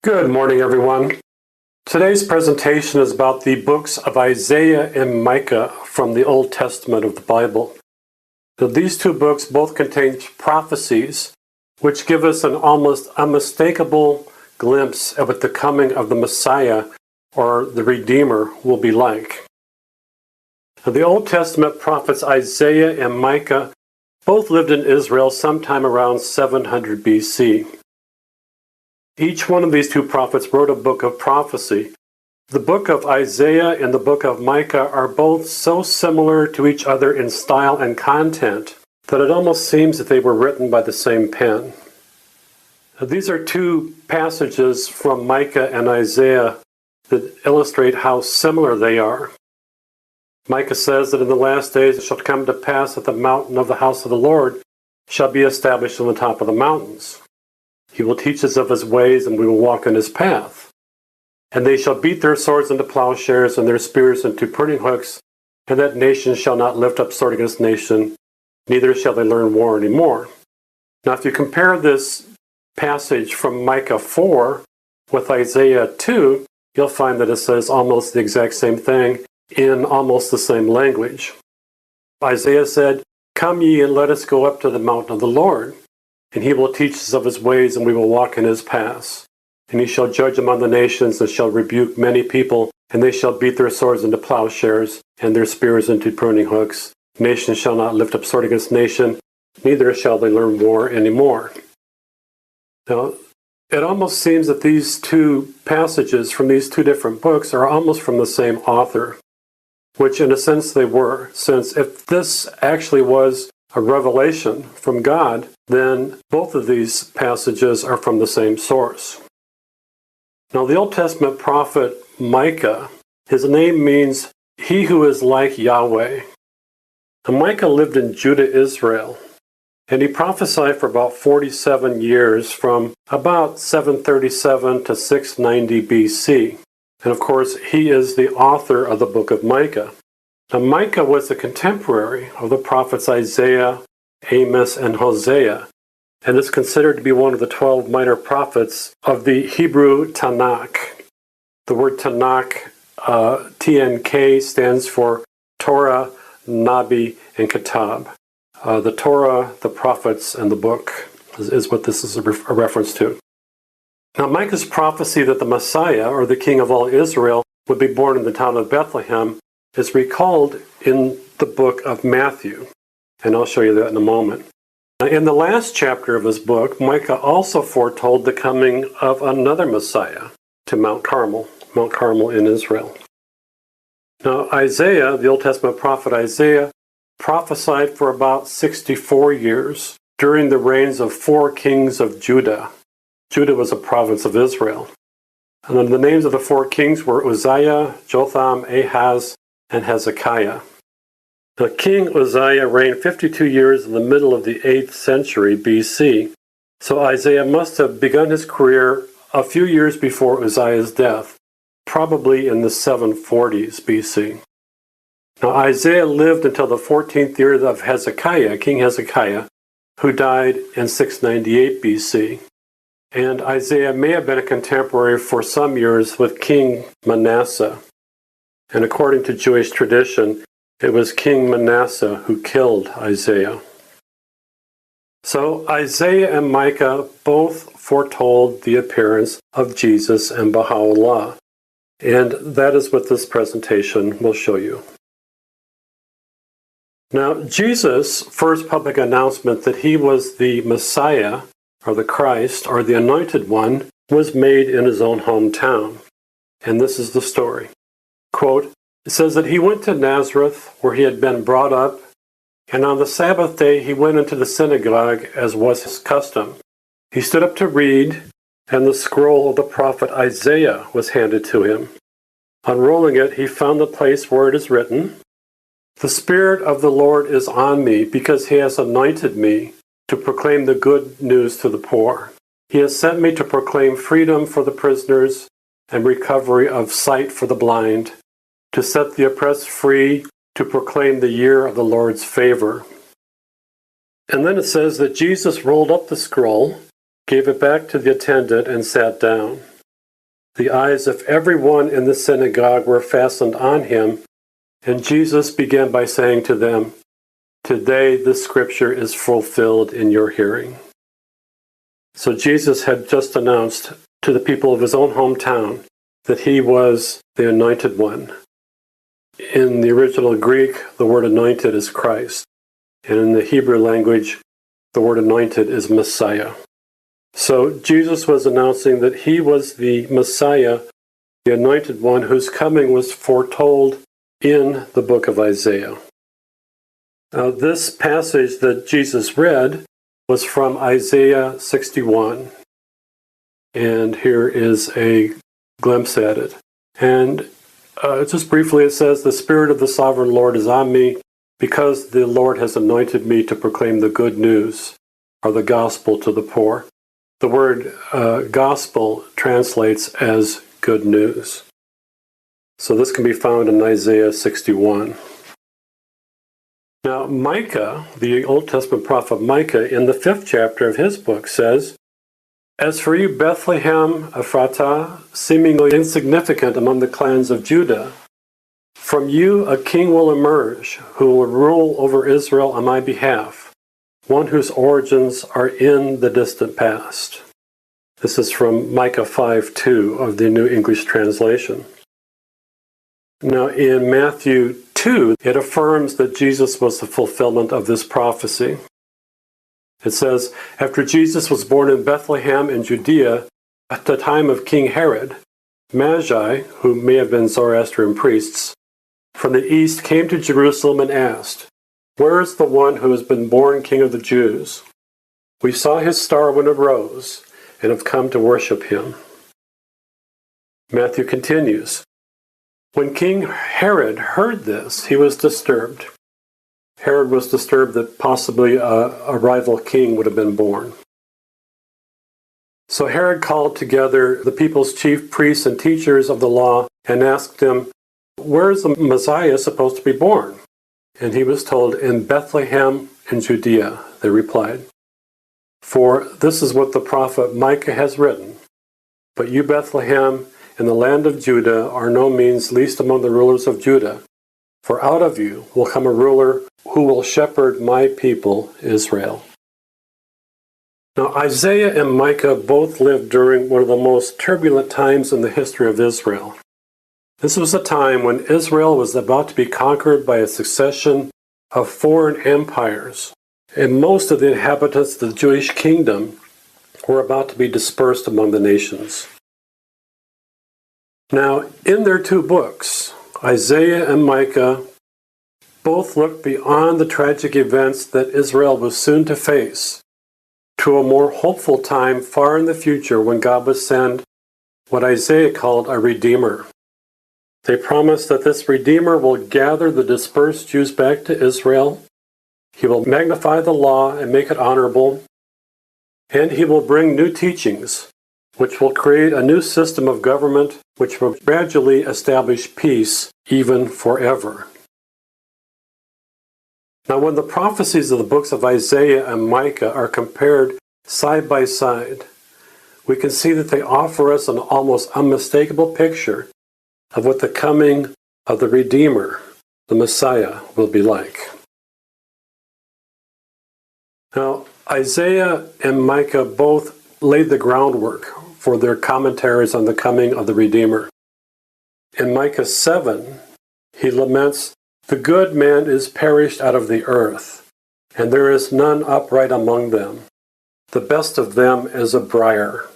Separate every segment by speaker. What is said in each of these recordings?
Speaker 1: Good morning, everyone. Today's presentation is about the books of Isaiah and Micah from the Old Testament of the Bible. Now, these two books both contain prophecies which give us an almost unmistakable glimpse of what the coming of the Messiah or the Redeemer will be like. Now, the Old Testament prophets Isaiah and Micah both lived in Israel sometime around 700 BC. Each one of these two prophets wrote a book of prophecy. The book of Isaiah and the book of Micah are both so similar to each other in style and content that it almost seems that they were written by the same pen. Now, these are two passages from Micah and Isaiah that illustrate how similar they are. Micah says that in the last days it shall come to pass that the mountain of the house of the Lord shall be established on the top of the mountains. He will teach us of his ways, and we will walk in his path. And they shall beat their swords into plowshares, and their spears into pruning hooks, and that nation shall not lift up sword against nation, neither shall they learn war any more. Now, if you compare this passage from Micah 4 with Isaiah 2, you'll find that it says almost the exact same thing in almost the same language. Isaiah said, "Come ye, and let us go up to the mountain of the Lord. And he will teach us of his ways, and we will walk in his paths. And he shall judge among the nations, and shall rebuke many people, and they shall beat their swords into plowshares, and their spears into pruning hooks. Nation shall not lift up sword against nation, neither shall they learn war any more." Now, it almost seems that these two passages from these two different books are almost from the same author, which in a sense they were, since if this actually was a revelation from God, then both of these passages are from the same source. Now, the Old Testament prophet Micah, his name means he who is like Yahweh. And Micah lived in Judah, Israel, and he prophesied for about 47 years from about 737 to 690 BC. And of course, he is the author of the book of Micah. Now, Micah was a contemporary of the prophets Isaiah, Amos, and Hosea, and is considered to be one of the 12 minor prophets of the Hebrew Tanakh. The word Tanakh, TNK, stands for Torah, Nabi, and Kitab. The Torah, the prophets, and the book is what this is a reference to. Now, Micah's prophecy that the Messiah, or the King of all Israel, would be born in the town of Bethlehem is recalled in the book of Matthew, and I'll show you that in a moment. In the last chapter of his book, Micah also foretold the coming of another Messiah to Mount Carmel in Israel. Now, Isaiah, the Old Testament prophet Isaiah, prophesied for about 64 years during the reigns of 4 kings of Judah. Judah was a province of Israel. And then the names of the 4 kings were Uzziah, Jotham, Ahaz, and Hezekiah. Now, King Uzziah reigned 52 years in the middle of the 8th century BC. So Isaiah must have begun his career a few years before Uzziah's death, probably in the 740s BC. Now, Isaiah lived until the 14th year of Hezekiah, King Hezekiah, who died in 698 BC. And Isaiah may have been a contemporary for some years with King Manasseh. And according to Jewish tradition, it was King Manasseh who killed Isaiah. So Isaiah and Micah both foretold the appearance of Jesus and Baha'u'llah. And that is what this presentation will show you. Now, Jesus' first public announcement that he was the Messiah, or the Christ, or the Anointed One, was made in his own hometown. And this is the story. Quote, it says that he went to Nazareth, where he had been brought up, and on the Sabbath day he went into the synagogue, as was his custom. He stood up to read, and the scroll of the prophet Isaiah was handed to him. Unrolling it, he found the place where it is written, "The Spirit of the Lord is on me, because he has anointed me to proclaim the good news to the poor. He has sent me to proclaim freedom for the prisoners and recovery of sight for the blind, to set the oppressed free, to proclaim the year of the Lord's favor." And then it says that Jesus rolled up the scroll, gave it back to the attendant, and sat down. The eyes of everyone in the synagogue were fastened on him, and Jesus began by saying to them, "Today this scripture is fulfilled in your hearing." So Jesus had just announced to the people of his own hometown that he was the Anointed One. In the original Greek, the word anointed is Christ, and in the Hebrew language, the word anointed is Messiah. So Jesus was announcing that he was the Messiah, the Anointed One, whose coming was foretold in the book of Isaiah. Now, this passage that Jesus read was from Isaiah 61. And here is a glimpse at it. And just briefly, it says, "The Spirit of the Sovereign Lord is on me, because the Lord has anointed me to proclaim the good news, or the gospel to the poor." The word gospel translates as good news. So this can be found in Isaiah 61. Now, Micah, the Old Testament prophet Micah, in the 5th chapter of his book says, "As for you, Bethlehem Ephratah, seemingly insignificant among the clans of Judah, from you a king will emerge, who will rule over Israel on my behalf, one whose origins are in the distant past." This is from Micah 5:2 of the New English Translation. Now, in Matthew 2, it affirms that Jesus was the fulfillment of this prophecy. It says, "After Jesus was born in Bethlehem in Judea, at the time of King Herod, Magi, who may have been Zoroastrian priests, from the east came to Jerusalem and asked, 'Where is the one who has been born King of the Jews? We saw his star when it rose, and have come to worship him.'" Matthew continues, "When King Herod heard this, he was disturbed." Herod was disturbed that possibly a rival king would have been born. So Herod called together the people's chief priests and teachers of the law and asked them, "Where is the Messiah supposed to be born?" And he was told, "In Bethlehem in Judea," they replied. "For this is what the prophet Micah has written. But you, Bethlehem, in the land of Judah, are no means least among the rulers of Judah. For out of you will come a ruler who will shepherd my people, Israel." Now, Isaiah and Micah both lived during one of the most turbulent times in the history of Israel. This was a time when Israel was about to be conquered by a succession of foreign empires, and most of the inhabitants of the Jewish kingdom were about to be dispersed among the nations. Now, in their two books, Isaiah and Micah both looked beyond the tragic events that Israel was soon to face to a more hopeful time far in the future when God would send what Isaiah called a Redeemer. They promised that this Redeemer will gather the dispersed Jews back to Israel. He will magnify the law and make it honorable, and he will bring new teachings, which will create a new system of government which will gradually establish peace even forever. Now, when the prophecies of the books of Isaiah and Micah are compared side by side, we can see that they offer us an almost unmistakable picture of what the coming of the Redeemer, the Messiah, will be like. Now, Isaiah and Micah both laid the groundwork for their commentaries on the coming of the Redeemer. In Micah 7, he laments, "The good man is perished out of the earth, and there is none upright among them. The best of them is a briar."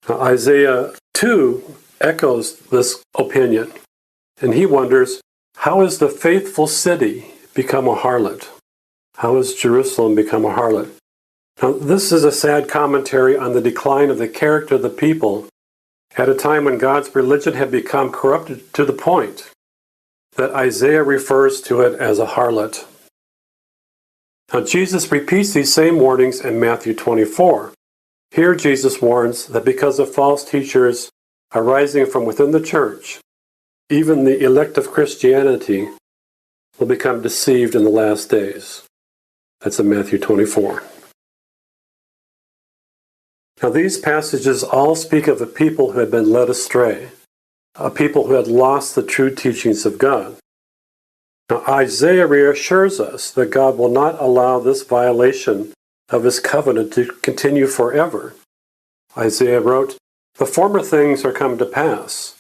Speaker 1: Now, Isaiah 2 echoes this opinion, and he wonders, how has the faithful city become a harlot? How has Jerusalem become a harlot? Now, this is a sad commentary on the decline of the character of the people at a time when God's religion had become corrupted to the point that Isaiah refers to it as a harlot. Now, Jesus repeats these same warnings in Matthew 24. Here, Jesus warns that because of false teachers arising from within the church, even the elect of Christianity will become deceived in the last days. That's in Matthew 24. Now these passages all speak of a people who had been led astray, a people who had lost the true teachings of God. Now Isaiah reassures us that God will not allow this violation of his covenant to continue forever. Isaiah wrote, "The former things are come to pass,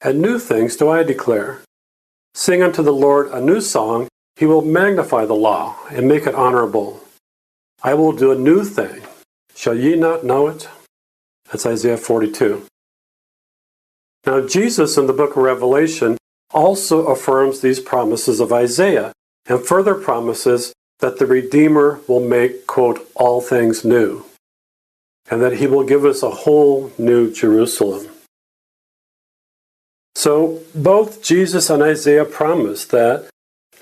Speaker 1: and new things do I declare. Sing unto the Lord a new song, he will magnify the law and make it honorable. I will do a new thing. Shall ye not know it?" That's Isaiah 42. Now Jesus in the book of Revelation also affirms these promises of Isaiah and further promises that the Redeemer will make, quote, all things new, and that he will give us a whole new Jerusalem. So both Jesus and Isaiah promise that,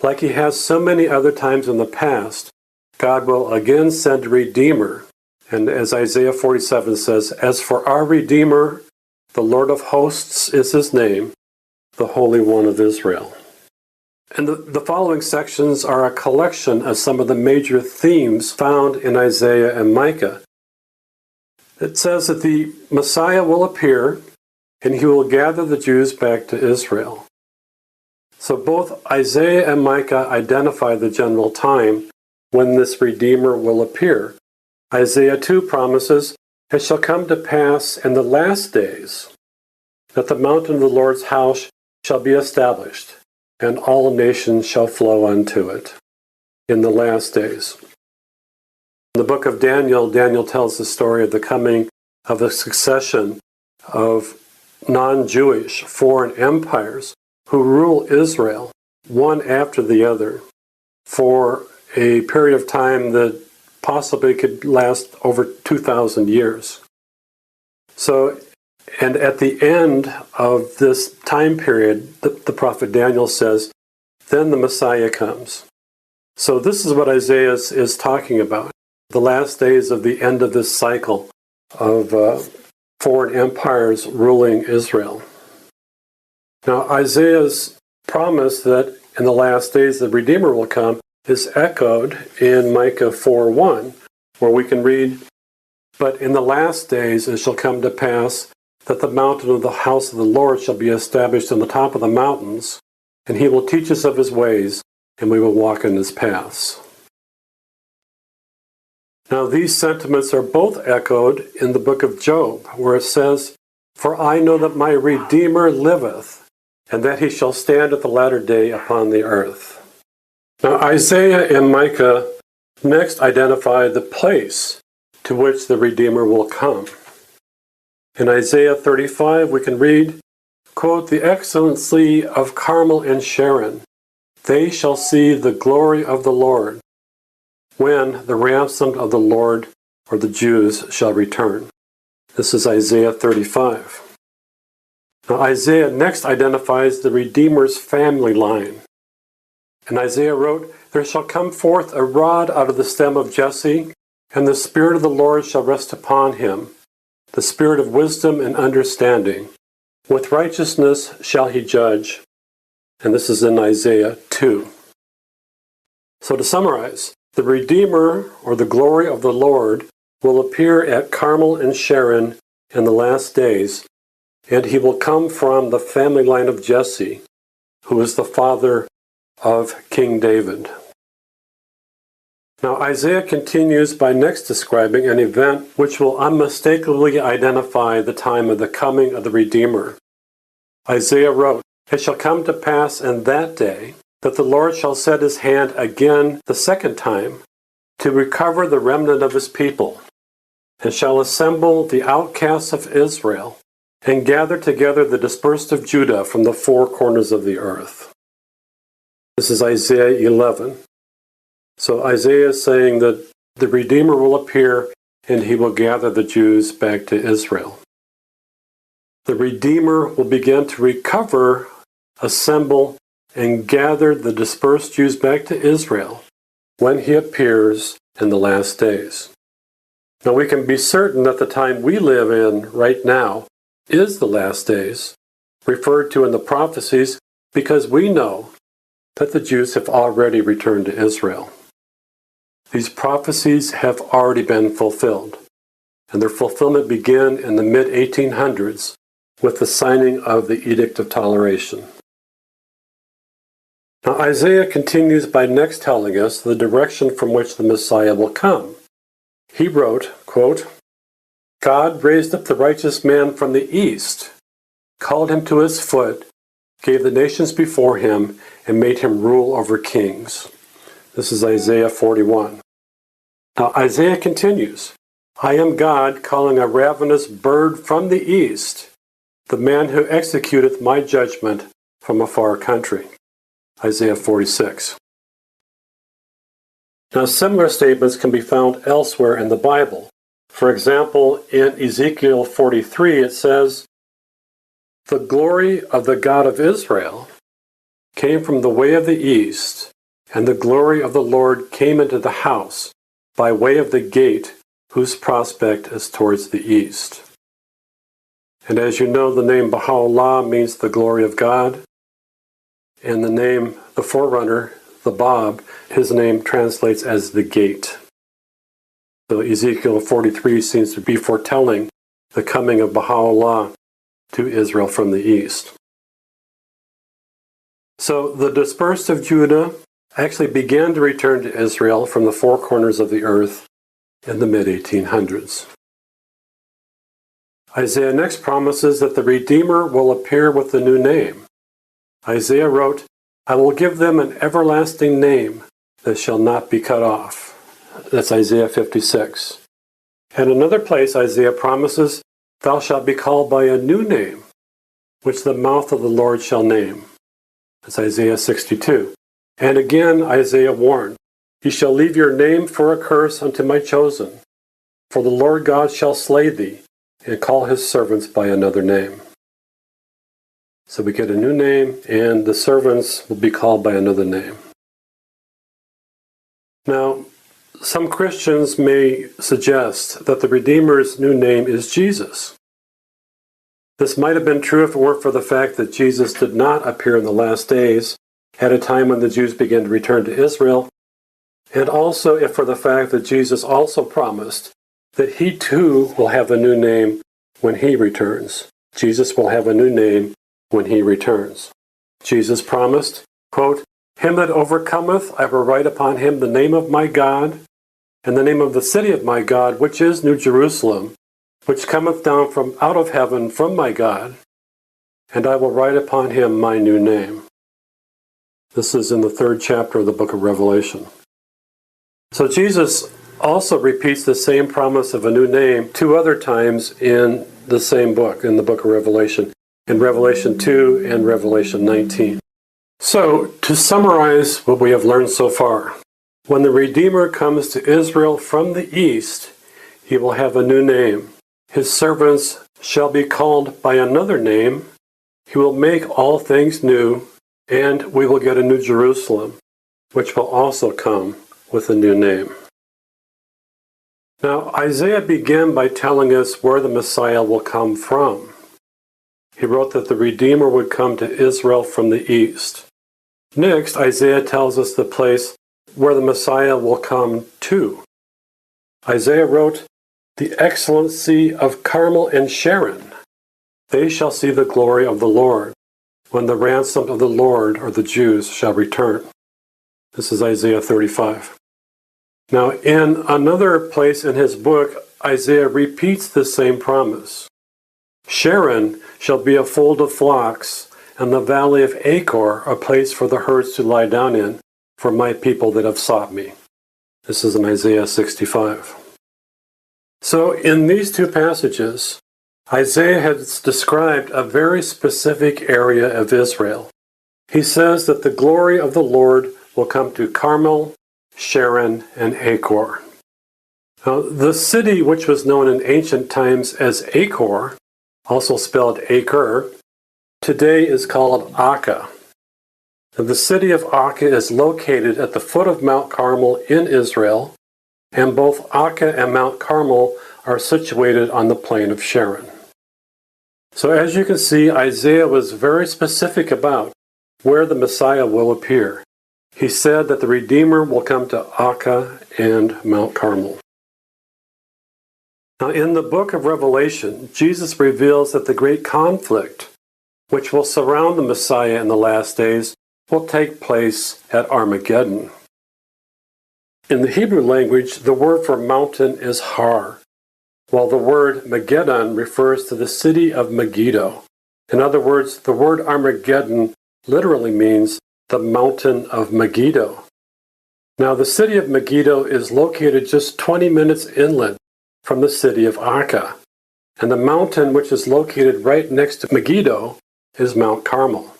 Speaker 1: like he has so many other times in the past, God will again send a Redeemer. And as Isaiah 47 says, "As for our Redeemer, the Lord of hosts is his name, the Holy One of Israel." And the following sections are a collection of some of the major themes found in Isaiah and Micah. It says that the Messiah will appear and he will gather the Jews back to Israel. So both Isaiah and Micah identify the general time when this Redeemer will appear. Isaiah 2 promises, "It shall come to pass in the last days that the mountain of the Lord's house shall be established, and all nations shall flow unto it," in the last days. In the book of Daniel, Daniel tells the story of the coming of a succession of non-Jewish foreign empires who rule Israel, one after the other, for a period of time that possibly could last over 2,000 years. So, and at the end of this time period, the prophet Daniel says, then the Messiah comes. So this is what Isaiah is talking about, the last days of the end of this cycle of foreign empires ruling Israel. Now Isaiah's promise that in the last days the Redeemer will come is echoed in Micah 4:1, where we can read, "But in the last days it shall come to pass that the mountain of the house of the Lord shall be established on the top of the mountains, and he will teach us of his ways, and we will walk in his paths." Now these sentiments are both echoed in the book of Job, where it says, "For I know that my Redeemer liveth, and that he shall stand at the latter day upon the earth." Now Isaiah and Micah next identify the place to which the Redeemer will come. In Isaiah 35 we can read, quote, "The excellency of Carmel and Sharon, they shall see the glory of the Lord, when the ransomed of the Lord, or the Jews, shall return." This is Isaiah 35. Now Isaiah next identifies the Redeemer's family line. And Isaiah wrote, "There shall come forth a rod out of the stem of Jesse, and the Spirit of the Lord shall rest upon him, the Spirit of wisdom and understanding. With righteousness shall he judge." And this is in Isaiah 2. So to summarize, the Redeemer, or the glory of the Lord, will appear at Carmel and Sharon in the last days, and he will come from the family line of Jesse, who is the father of King David. Now Isaiah continues by next describing an event which will unmistakably identify the time of the coming of the Redeemer. Isaiah wrote, "It shall come to pass in that day that the Lord shall set his hand again the second time to recover the remnant of his people, and shall assemble the outcasts of Israel, and gather together the dispersed of Judah from the four corners of the earth." This is Isaiah 11. So Isaiah is saying that the Redeemer will appear and he will gather the Jews back to Israel. The Redeemer will begin to recover, assemble, and gather the dispersed Jews back to Israel when he appears in the last days. Now we can be certain that the time we live in right now is the last days, referred to in the prophecies, because we know that the Jews have already returned to Israel. These prophecies have already been fulfilled. and their fulfillment began in the mid-1800s with the signing of the Edict of Toleration. Now Isaiah continues by next telling us the direction from which the Messiah will come. He wrote, quote, God raised up the righteous man from the east, called him to his foot, gave the nations before him, and made him rule over kings. This is Isaiah 41. Now Isaiah continues, I am God calling a ravenous bird from the east, the man who executeth my judgment from a far country. Isaiah 46. Now similar statements can be found elsewhere in the Bible. For example, in Ezekiel 43 it says, the glory of the God of Israel came from the way of the east, and the glory of the Lord came into the house by way of the gate whose prospect is towards the east. And as you know, the name Baha'u'llah means the glory of God, and the name, the forerunner, the Bab, his name translates as the gate. So Ezekiel 43 seems to be foretelling the coming of Baha'u'llah to Israel from the east. So the dispersed of Judah actually began to return to Israel from the four corners of the earth in the mid-1800s. Isaiah next promises that the Redeemer will appear with the new name. Isaiah wrote, I will give them an everlasting name that shall not be cut off. That's Isaiah 56. And another place Isaiah promises, thou shalt be called by a new name, which the mouth of the Lord shall name. That's Isaiah 62. And again Isaiah warned, ye shall leave your name for a curse unto my chosen, for the Lord God shall slay thee, and call his servants by another name. So we get a new name, and the servants will be called by another name. Now, some Christians may suggest that the Redeemer's new name is Jesus. This might have been true if it weren't for the fact that Jesus did not appear in the last days, at a time when the Jews began to return to Israel, and also if for the fact that Jesus also promised that he too will have a new name when he returns. Jesus will have a new name when he returns. Jesus promised, quote, him that overcometh, I will write upon him the name of my God, and the name of the city of my God, which is New Jerusalem, which cometh down from out of heaven from my God, and I will write upon him my new name. This is in the 3rd chapter of the book of Revelation. So Jesus also repeats the same promise of a new name 2 other times in the same book, in the book of Revelation, in Revelation 2 and Revelation 19. So, to summarize what we have learned so far, when the Redeemer comes to Israel from the east, he will have a new name. His servants shall be called by another name. He will make all things new, and we will get a new Jerusalem, which will also come with a new name. Now, Isaiah began by telling us where the Messiah will come from. He wrote that the Redeemer would come to Israel from the east. Next, Isaiah tells us the place where the Messiah will come to. Isaiah wrote, the excellency of Carmel and Sharon. They shall see the glory of the Lord, when the ransom of the Lord, or the Jews, shall return. This is Isaiah 35. Now, in another place in his book, Isaiah repeats the same promise. Sharon shall be a fold of flocks, and the valley of Achor a place for the herds to lie down in, for my people that have sought me. This is in Isaiah 65. So in these 2 passages, Isaiah has described a very specific area of Israel. He says that the glory of the Lord will come to Carmel, Sharon, and Achor. Now, the city which was known in ancient times as Achor, also spelled Acre, today is called Akka. And the city of Akka is located at the foot of Mount Carmel in Israel, and both Akka and Mount Carmel are situated on the plain of Sharon. So as you can see, Isaiah was very specific about where the Messiah will appear. He said that the Redeemer will come to Akka and Mount Carmel. Now, in the book of Revelation, Jesus reveals that the great conflict which will surround the Messiah in the last days will take place at Armageddon. In the Hebrew language, the word for mountain is Har, while the word Megiddon refers to the city of Megiddo. In other words, the word Armageddon literally means the mountain of Megiddo. Now, the city of Megiddo is located just 20 minutes inland from the city of Akka, and the mountain which is located right next to Megiddo is Mount Carmel.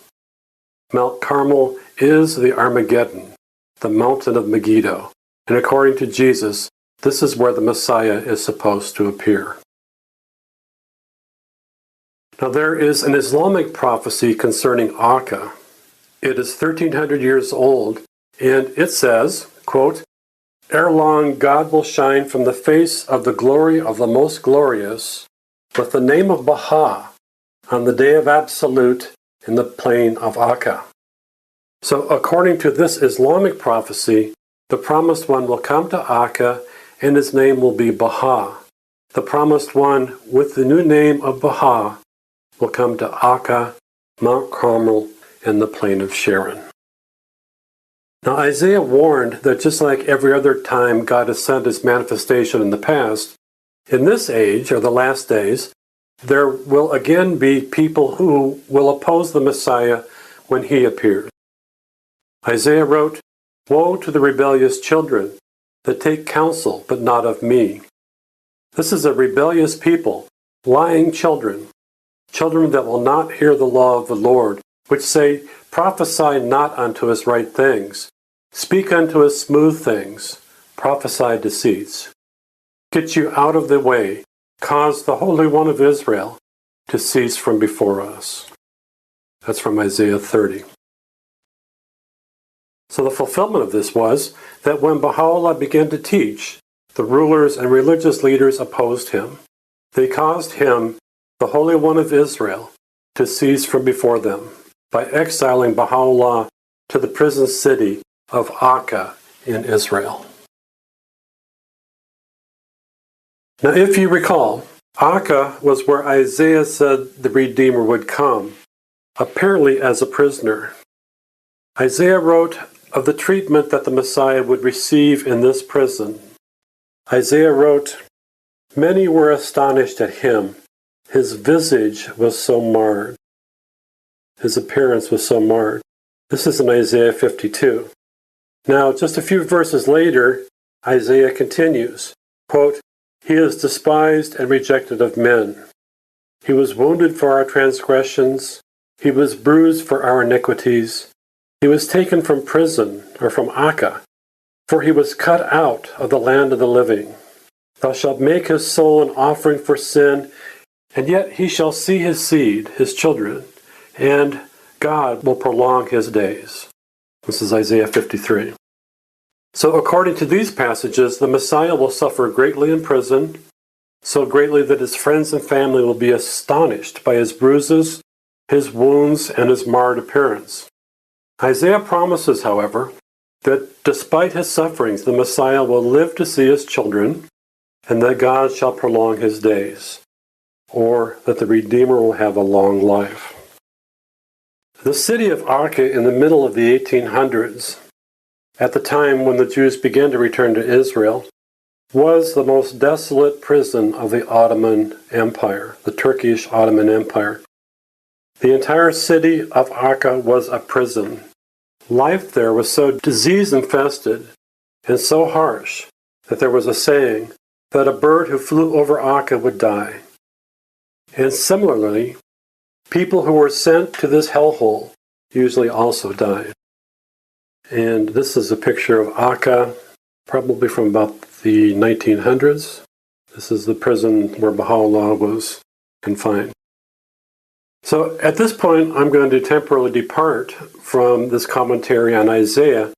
Speaker 1: Mount Carmel is the Armageddon, the mountain of Megiddo, and according to Jesus, this is where the Messiah is supposed to appear. Now, there is an Islamic prophecy concerning Akka. It is 1,300 years old, and it says, quote, "Ere long God will shine from the face of the glory of the most glorious with the name of Baha on the day of absolute in the plain of Akka." So according to this Islamic prophecy, the promised one will come to Akka and his name will be Baha. The promised one with the new name of Baha will come to Akka, Mount Carmel, and the plain of Sharon. Now, Isaiah warned that just like every other time God has sent his manifestation in the past, in this age, or the last days, there will again be people who will oppose the Messiah when he appears. Isaiah wrote, "Woe to the rebellious children that take counsel, but not of me." This is a rebellious people, lying children, children that will not hear the law of the Lord, which say, "Prophesy not unto us right things. Speak unto us smooth things, prophesy deceits. Get you out of the way, cause the Holy One of Israel to cease from before us." That's from Isaiah 30. So the fulfillment of this was that when Baha'u'llah began to teach, the rulers and religious leaders opposed him. They caused him, the Holy One of Israel, to cease from before them by exiling Baha'u'llah to the prison city of Akka in Israel. Now, if you recall, Akka was where Isaiah said the Redeemer would come, apparently as a prisoner. Isaiah wrote of the treatment that the Messiah would receive in this prison. Isaiah wrote, "Many were astonished at him. His visage was so marred." His appearance was so marred. This is in Isaiah 52. Now, just a few verses later, Isaiah continues, quote, "He is despised and rejected of men. He was wounded for our transgressions. He was bruised for our iniquities. He was taken from prison, or from Akka, for he was cut out of the land of the living. Thou shalt make his soul an offering for sin, and yet he shall see his seed, his children, and God will prolong his days." This is Isaiah 53. So according to these passages, the Messiah will suffer greatly in prison, so greatly that his friends and family will be astonished by his bruises, his wounds, and his marred appearance. Isaiah promises, however, that despite his sufferings, the Messiah will live to see his children, and that God shall prolong his days, or that the Redeemer will have a long life. The city of Akka in the middle of the 1800s, at the time when the Jews began to return to Israel, was the most desolate prison of the Ottoman Empire, the Turkish Ottoman Empire. The entire city of Akka was a prison. Life there was so disease-infested and so harsh that there was a saying that a bird who flew over Akka would die. And similarly, people who were sent to this hellhole usually also died. And this is a picture of Akka, probably from about the 1900s. This is the prison where Baha'u'llah was confined. So at this point, I'm going to temporarily depart from this commentary on Isaiah.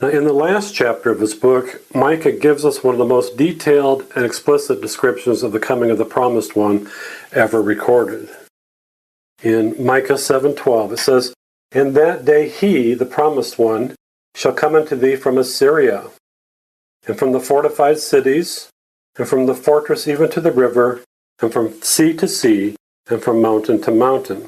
Speaker 1: Now, in the last chapter of his book, Micah gives us one of the most detailed and explicit descriptions of the coming of the Promised One ever recorded. In Micah 7:12, it says, "In that day he, the Promised One, shall come unto thee from Assyria, and from the fortified cities, and from the fortress even to the river, and from sea to sea, and from mountain to mountain.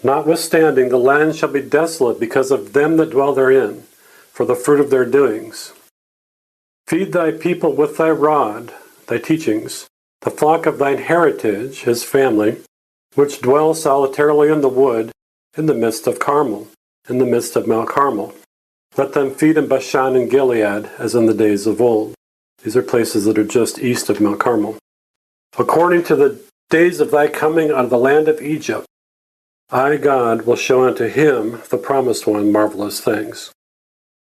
Speaker 1: Notwithstanding, the land shall be desolate because of them that dwell therein, for the fruit of their doings. Feed thy people with thy rod, thy teachings, the flock of thine heritage, his family, which dwell solitarily in the wood, in the midst of Carmel, in the midst of Mount Carmel. Let them feed in Bashan and Gilead, as in the days of old. These are places that are just east of Mount Carmel. According to the days of thy coming out of the land of Egypt, I, God, will show unto him, the promised one, marvelous things.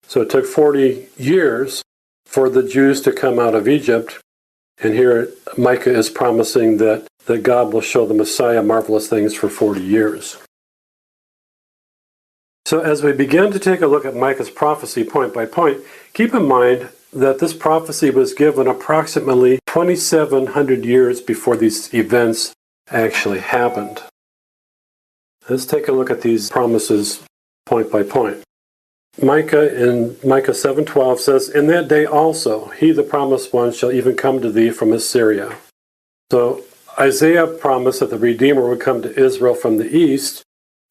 Speaker 1: So it took 40 years for the Jews to come out of Egypt, and here Micah is promising that God will show the Messiah marvelous things for 40 years. So as we begin to take a look at Micah's prophecy point by point, keep in mind that this prophecy was given approximately 2,700 years before these events actually happened. Let's take a look at these promises point by point. Micah in Micah 7:12 says, "In that day also, he the promised one shall even come to thee from Assyria." So Isaiah promised that the Redeemer would come to Israel from the east,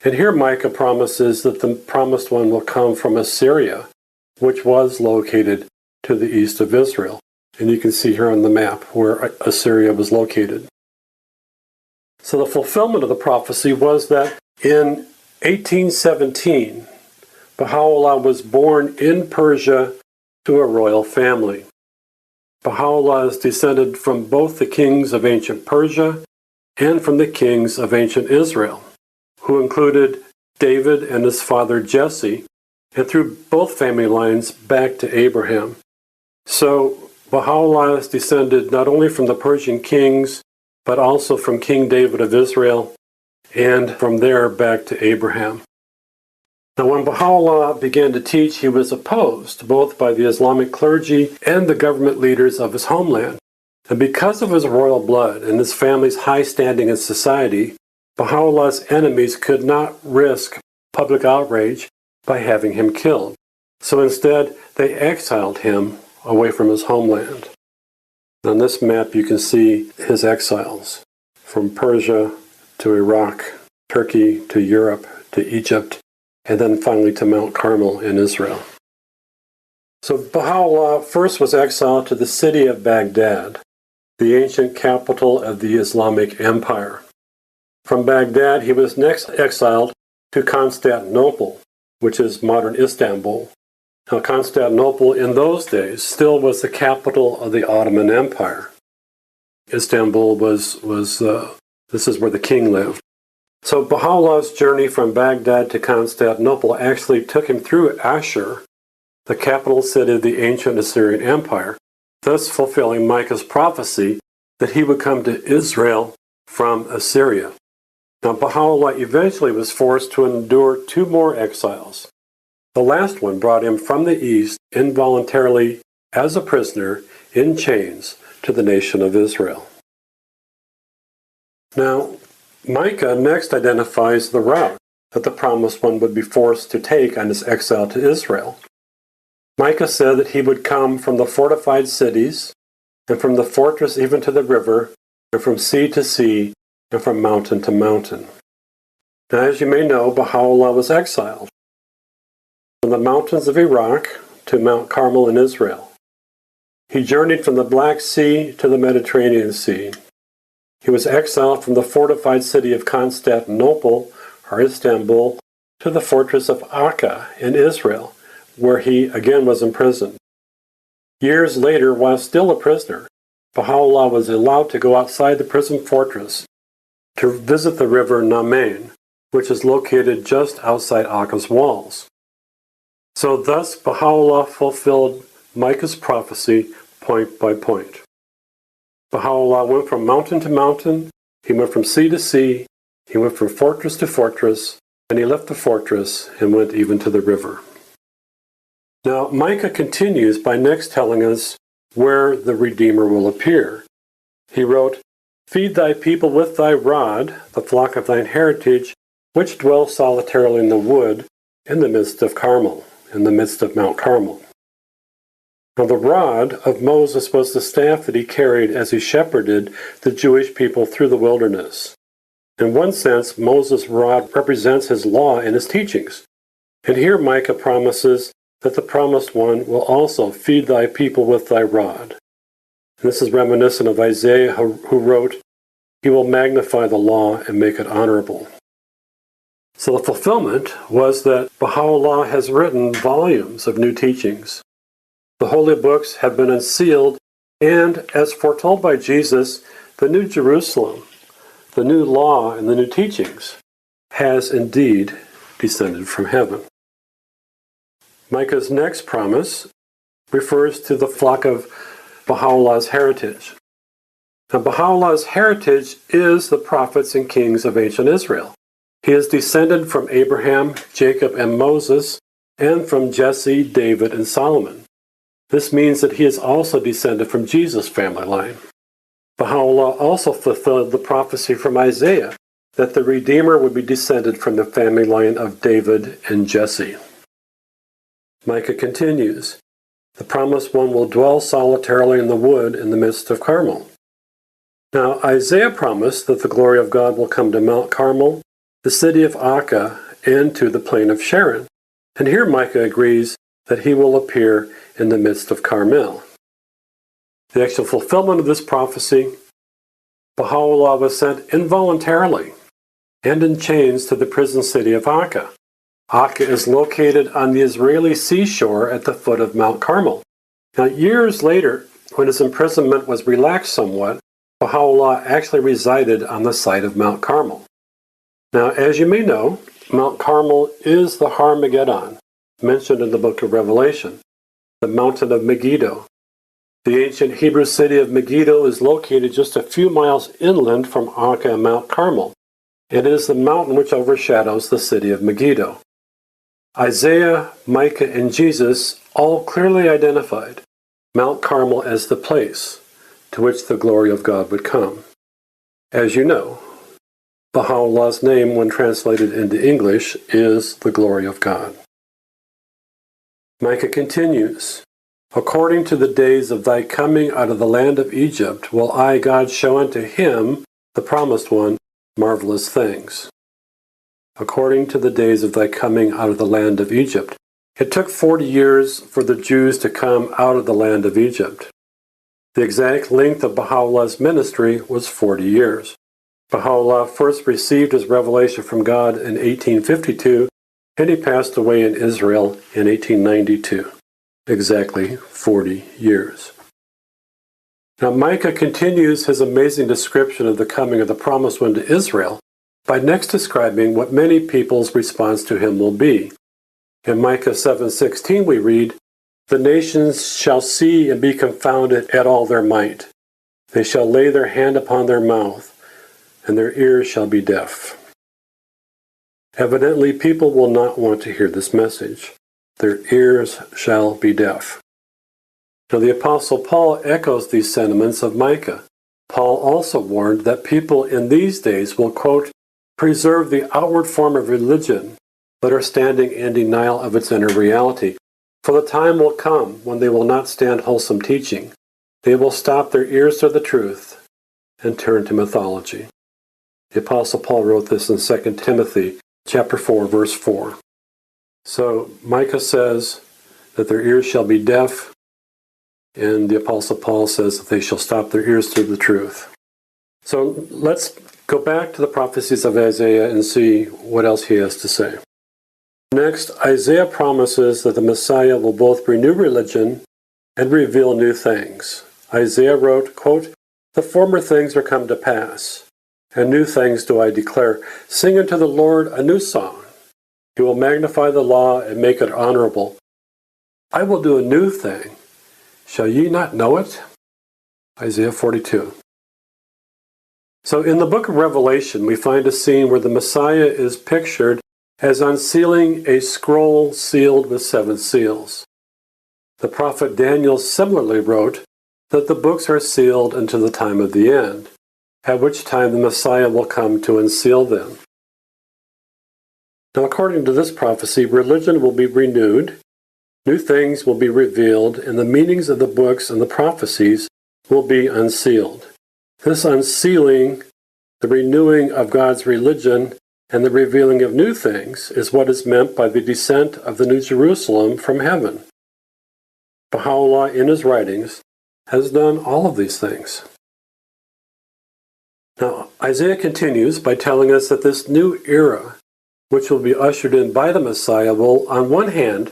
Speaker 1: and here Micah promises that the promised one will come from Assyria, which was located to the east of Israel. And you can see here on the map where Assyria was located. So the fulfillment of the prophecy was that in 1817, Baha'u'llah was born in Persia to a royal family. Baha'u'llah is descended from both the kings of ancient Persia and from the kings of ancient Israel, who included David and his father Jesse, and through both family lines back to Abraham. So Baha'u'llah is descended not only from the Persian kings, but also from King David of Israel, and from there back to Abraham. Now, when Baha'u'llah began to teach, he was opposed both by the Islamic clergy and the government leaders of his homeland. And because of his royal blood and his family's high standing in society, Baha'u'llah's enemies could not risk public outrage by having him killed. So instead, they exiled him away from his homeland. On this map, you can see his exiles from Persia to Iraq, Turkey to Europe to Egypt, and then finally to Mount Carmel in Israel. So Baha'u'llah first was exiled to the city of Baghdad, the ancient capital of the Islamic Empire. From Baghdad, he was next exiled to Constantinople, which is modern Istanbul. Now, Constantinople in those days still was the capital of the Ottoman Empire. Istanbul was this is where the king lived. So Baha'u'llah's journey from Baghdad to Constantinople actually took him through Ashur, the capital city of the ancient Assyrian Empire, thus fulfilling Micah's prophecy that he would come to Israel from Assyria. Now, Baha'u'llah eventually was forced to endure 2 more exiles. The last one brought him from the east involuntarily as a prisoner in chains to the nation of Israel. Now, Micah next identifies the route that the promised one would be forced to take on his exile to Israel. Micah said that he would come from the fortified cities, and from the fortress even to the river, and from sea to sea, and from mountain to mountain. Now, as you may know, Baha'u'llah was exiled from the mountains of Iraq to Mount Carmel in Israel. He journeyed from the Black Sea to the Mediterranean Sea. He was exiled from the fortified city of Constantinople, or Istanbul, to the fortress of Akka in Israel, where he again was imprisoned. Years later, while still a prisoner, Baha'u'llah was allowed to go outside the prison fortress to visit the river Namain, which is located just outside Akka's walls. So thus Baha'u'llah fulfilled Micah's prophecy point by point. Baha'u'llah went from mountain to mountain, he went from sea to sea, he went from fortress to fortress, and he left the fortress and went even to the river. Now, Micah continues by next telling us where the Redeemer will appear. He wrote, "Feed thy people with thy rod, the flock of thine heritage, which dwell solitarily in the wood, in the midst of Carmel," in the midst of Mount Carmel. Now, the rod of Moses was the staff that he carried as he shepherded the Jewish people through the wilderness. In one sense, Moses' rod represents his law and his teachings. And here Micah promises that the promised one will also feed thy people with thy rod. And this is reminiscent of Isaiah, who wrote, he will magnify the law and make it honorable. So the fulfillment was that Baha'u'llah has written volumes of new teachings. The holy books have been unsealed, and as foretold by Jesus, the New Jerusalem, the new law and the new teachings, has indeed descended from heaven. Micah's next promise refers to the flock of Baha'u'llah's heritage. Now, Baha'u'llah's heritage is the prophets and kings of ancient Israel. He is descended from Abraham, Jacob, and Moses, and from Jesse, David, and Solomon. This means that he is also descended from Jesus' family line. Baha'u'llah also fulfilled the prophecy from Isaiah that the Redeemer would be descended from the family line of David and Jesse. Micah continues, the promised one will dwell solitarily in the wood in the midst of Carmel. Now, Isaiah promised that the glory of God will come to Mount Carmel, the city of Akka, and to the plain of Sharon. And here Micah agrees that he will appear in the midst of Carmel. The actual fulfillment of this prophecy, Baha'u'llah was sent involuntarily and in chains to the prison city of Akka. Akka is located on the Israeli seashore at the foot of Mount Carmel. Now, years later, when his imprisonment was relaxed somewhat, Baha'u'llah actually resided on the site of Mount Carmel. Now, as you may know, Mount Carmel is the Har Megiddon, mentioned in the book of Revelation, the mountain of Megiddo. The ancient Hebrew city of Megiddo is located just a few miles inland from Akka and Mount Carmel. It is the mountain which overshadows the city of Megiddo. Isaiah, Micah, and Jesus all clearly identified Mount Carmel as the place to which the glory of God would come. As you know, Baha'u'llah's name, when translated into English, is the glory of God. Micah continues, according to the days of thy coming out of the land of Egypt, will I, God, show unto him, the promised one, marvelous things. According to the days of thy coming out of the land of Egypt. It took 40 years for the Jews to come out of the land of Egypt. The exact length of Baha'u'llah's ministry was 40 years. Baha'u'llah first received his revelation from God in 1852, and he passed away in Israel in 1892. Exactly 40 years. Now Micah continues his amazing description of the coming of the promised one to Israel by next describing what many people's response to him will be. In Micah 7:16 we read, the nations shall see and be confounded at all their might. They shall lay their hand upon their mouth, and their ears shall be deaf. Evidently, people will not want to hear this message. Their ears shall be deaf. Now, the Apostle Paul echoes these sentiments of Micah. Paul also warned that people in these days will, quote, preserve the outward form of religion, but are standing in denial of its inner reality. For the time will come when they will not stand wholesome teaching. They will stop their ears to the truth and turn to mythology. The Apostle Paul wrote this in 2 Timothy chapter 4, verse 4. So Micah says that their ears shall be deaf, and the Apostle Paul says that they shall stop their ears to the truth. So let's go back to the prophecies of Isaiah and see what else he has to say. Next, Isaiah promises that the Messiah will both renew religion and reveal new things. Isaiah wrote, quote, the former things are come to pass, and new things do I declare. Sing unto the Lord a new song. He will magnify the law and make it honorable. I will do a new thing. Shall ye not know it? Isaiah 42. So in the book of Revelation, we find a scene where the Messiah is pictured as unsealing a scroll sealed with 7 seals. The prophet Daniel similarly wrote that the books are sealed until the time of the end, at which time the Messiah will come to unseal them. Now, according to this prophecy, religion will be renewed, New things will be revealed, and the meanings of the books and the prophecies will be unsealed. This unsealing, the renewing of God's religion, and the revealing of new things is what is meant by the descent of the New Jerusalem from heaven. Baha'u'llah, in his writings, has done all of these things. Now, Isaiah continues by telling us that this new era, which will be ushered in by the Messiah, will, on one hand,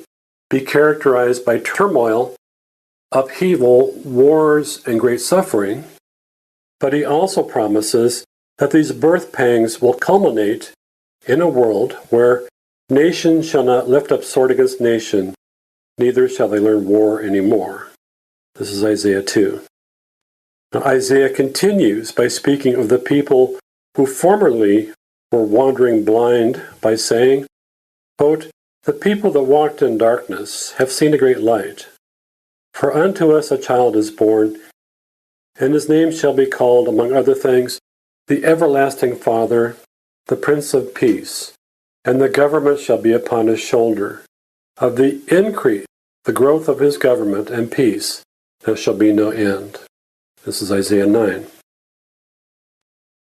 Speaker 1: be characterized by turmoil, upheaval, wars, and great suffering, but he also promises that these birth pangs will culminate in a world where nation shall not lift up sword against nation, neither shall they learn war anymore. This is Isaiah 2. Now, Isaiah continues by speaking of the people who formerly were wandering blind by saying, quote, "The people that walked in darkness have seen a great light. For unto us a child is born, and his name shall be called, among other things, the Everlasting Father, the Prince of Peace, and the government shall be upon his shoulder. Of the increase, the growth of his government and peace, there shall be no end." This is Isaiah 9.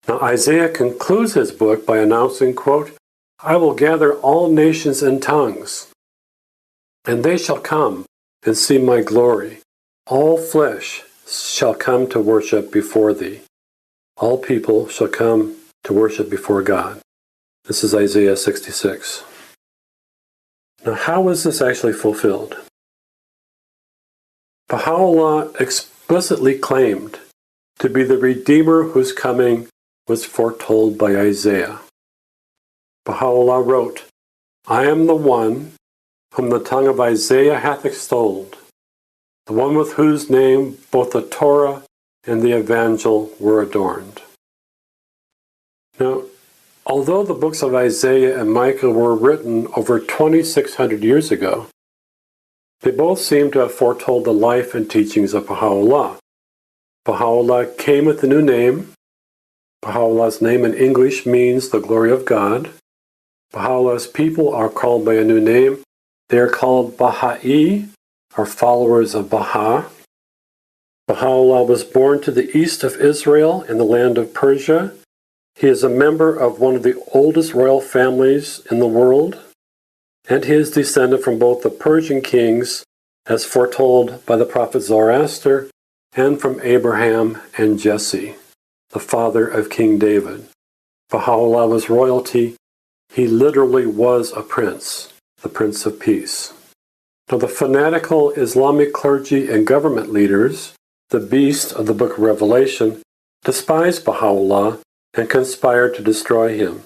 Speaker 1: Now Isaiah concludes his book by announcing, quote, "I will gather all nations and tongues, and they shall come and see my glory. All flesh shall come to worship before thee. All people shall come to worship before God." This is Isaiah 66. Now, how is this actually fulfilled? Baha'u'llah explicitly claimed to be the Redeemer whose coming was foretold by Isaiah. Baha'u'llah wrote, "I am the one whom the tongue of Isaiah hath extolled, the one with whose name both the Torah and the Evangel were adorned." Now, although the books of Isaiah and Micah were written over 2,600 years ago, they both seem to have foretold the life and teachings of Baha'u'llah. Baha'u'llah came with a new name. Baha'u'llah's name in English means the glory of God. Baha'u'llah's people are called by a new name. They are called Baha'i, or followers of Baha. Baha'u'llah was born to the east of Israel in the land of Persia. He is a member of one of the oldest royal families in the world, and he is descended from both the Persian kings, as foretold by the prophet Zoroaster, and from Abraham and Jesse, the father of King David. Baha'u'llah was royalty. He literally was a prince, the Prince of Peace. Now, the fanatical Islamic clergy and government leaders, the beast of the book of Revelation, despised Baha'u'llah and conspired to destroy him.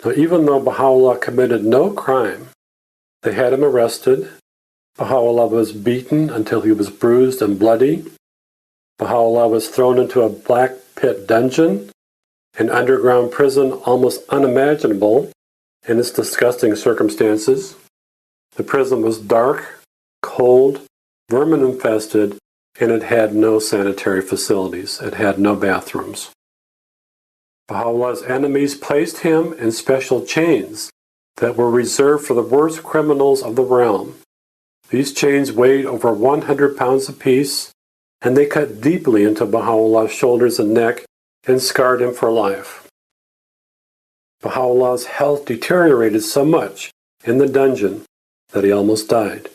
Speaker 1: Now, even though Baha'u'llah committed no crime, they had him arrested. Baha'u'llah was beaten until he was bruised and bloody. Baha'u'llah was thrown into a black pit dungeon, an underground prison almost unimaginable in its disgusting circumstances. The prison was dark, cold, vermin-infested, and it had no sanitary facilities. It had no bathrooms. Baha'u'llah's enemies placed him in special chains that were reserved for the worst criminals of the realm. These chains weighed over 100 pounds apiece, and they cut deeply into Baha'u'llah's shoulders and neck and scarred him for life. Baha'u'llah's health deteriorated so much in the dungeon that he almost died.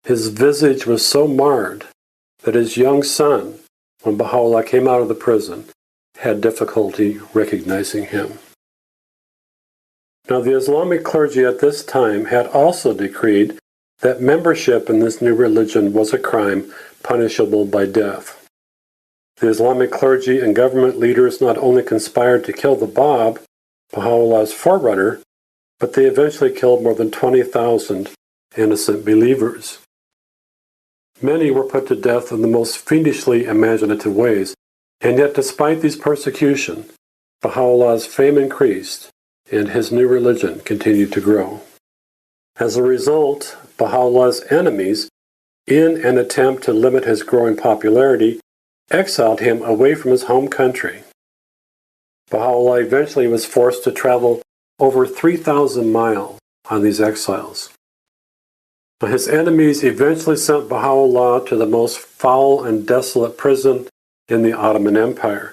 Speaker 1: His visage was so marred that his young son, when Baha'u'llah came out of the prison, had difficulty recognizing him. Now, the Islamic clergy at this time had also decreed that membership in this new religion was a crime punishable by death. The Islamic clergy and government leaders not only conspired to kill the Bab, Baha'u'llah's forerunner, but they eventually killed more than 20,000 innocent believers. Many were put to death in the most fiendishly imaginative ways, and yet despite these persecutions, Baha'u'llah's fame increased and his new religion continued to grow. As a result, Baha'u'llah's enemies, in an attempt to limit his growing popularity, exiled him away from his home country. Baha'u'llah eventually was forced to travel over 3,000 miles on these exiles. His enemies eventually sent Baha'u'llah to the most foul and desolate prison in the Ottoman Empire.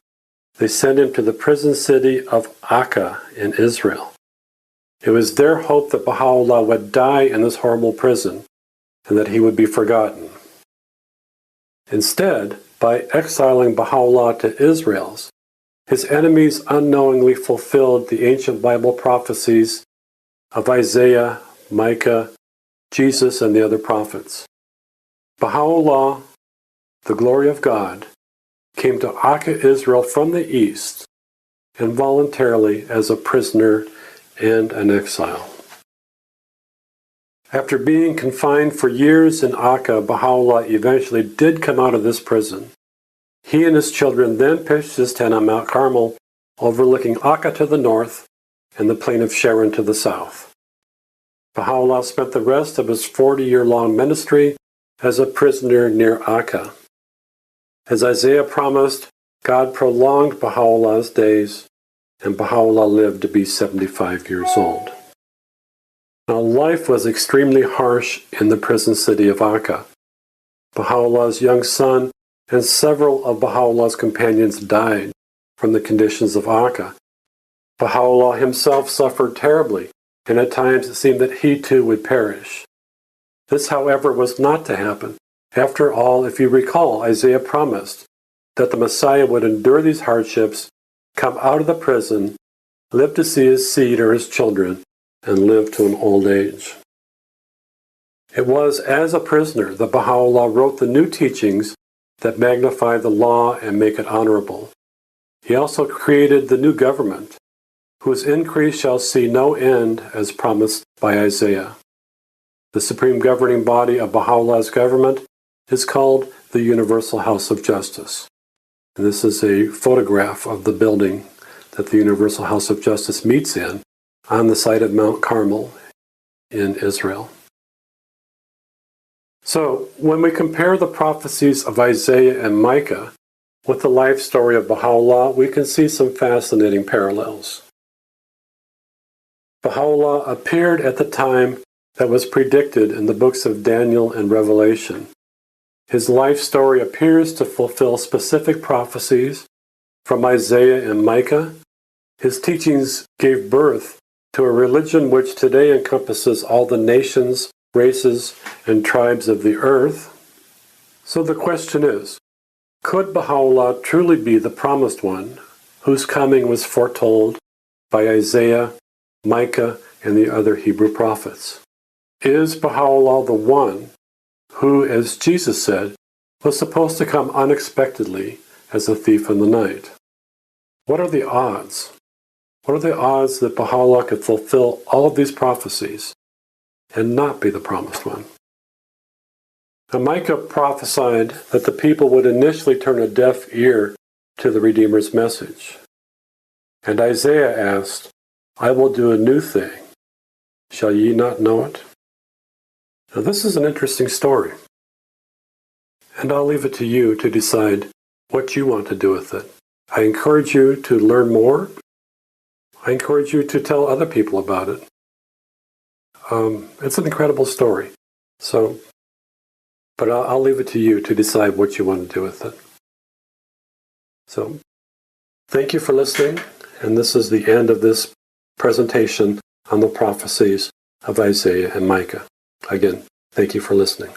Speaker 1: They sent him to the prison city of Akka in Israel. It was their hope that Baha'u'llah would die in this horrible prison and that he would be forgotten. Instead, by exiling Baha'u'llah to Israel, his enemies unknowingly fulfilled the ancient Bible prophecies of Isaiah, Micah, Jesus, and the other prophets. Baha'u'llah, the glory of God, came to Akka, Israel from the east, involuntarily as a prisoner and an exile. After being confined for years in Akka, Baha'u'llah eventually did come out of this prison. He and his children then pitched his tent on Mount Carmel, overlooking Akka to the north and the plain of Sharon to the south. Baha'u'llah spent the rest of his 40-year-long ministry as a prisoner near Akka. As Isaiah promised, God prolonged Baha'u'llah's days, and Baha'u'llah lived to be 75 years old. Now, life was extremely harsh in the prison city of Akka. Baha'u'llah's young son and several of Baha'u'llah's companions died from the conditions of Akka. Baha'u'llah himself suffered terribly, and at times it seemed that he too would perish. This, however, was not to happen. After all, if you recall, Isaiah promised that the Messiah would endure these hardships, come out of the prison, live to see his seed or his children, and live to an old age. It was as a prisoner that Baha'u'llah wrote the new teachings that magnify the law and make it honorable. He also created the new government, whose increase shall see no end, as promised by Isaiah. The supreme governing body of Baha'u'llah's government is called the Universal House of Justice. And this is a photograph of the building that the Universal House of Justice meets in on the site of Mount Carmel in Israel. So, when we compare the prophecies of Isaiah and Micah with the life story of Baha'u'llah, we can see some fascinating parallels. Baha'u'llah appeared at the time that was predicted in the books of Daniel and Revelation. His life story appears to fulfill specific prophecies from Isaiah and Micah. His teachings gave birth to a religion which today encompasses all the nations, races, and tribes of the earth. So the question is, could Baha'u'llah truly be the promised one whose coming was foretold by Isaiah, Micah, and the other Hebrew prophets? Is Baha'u'llah the one who, as Jesus said, was supposed to come unexpectedly as a thief in the night? What are the odds? What are the odds that Baha'u'llah could fulfill all of these prophecies and not be the promised one? Now, Micah prophesied that the people would initially turn a deaf ear to the Redeemer's message. And Isaiah asked, "I will do a new thing. Shall ye not know it?" Now, this is an interesting story. And I'll leave it to you to decide what you want to do with it. I encourage you to learn more. I encourage you to tell other people about it. It's an incredible story. But I'll leave it to you to decide what you want to do with it. So, thank you for listening, and this is the end of this presentation on the prophecies of Isaiah and Micah. Again, thank you for listening.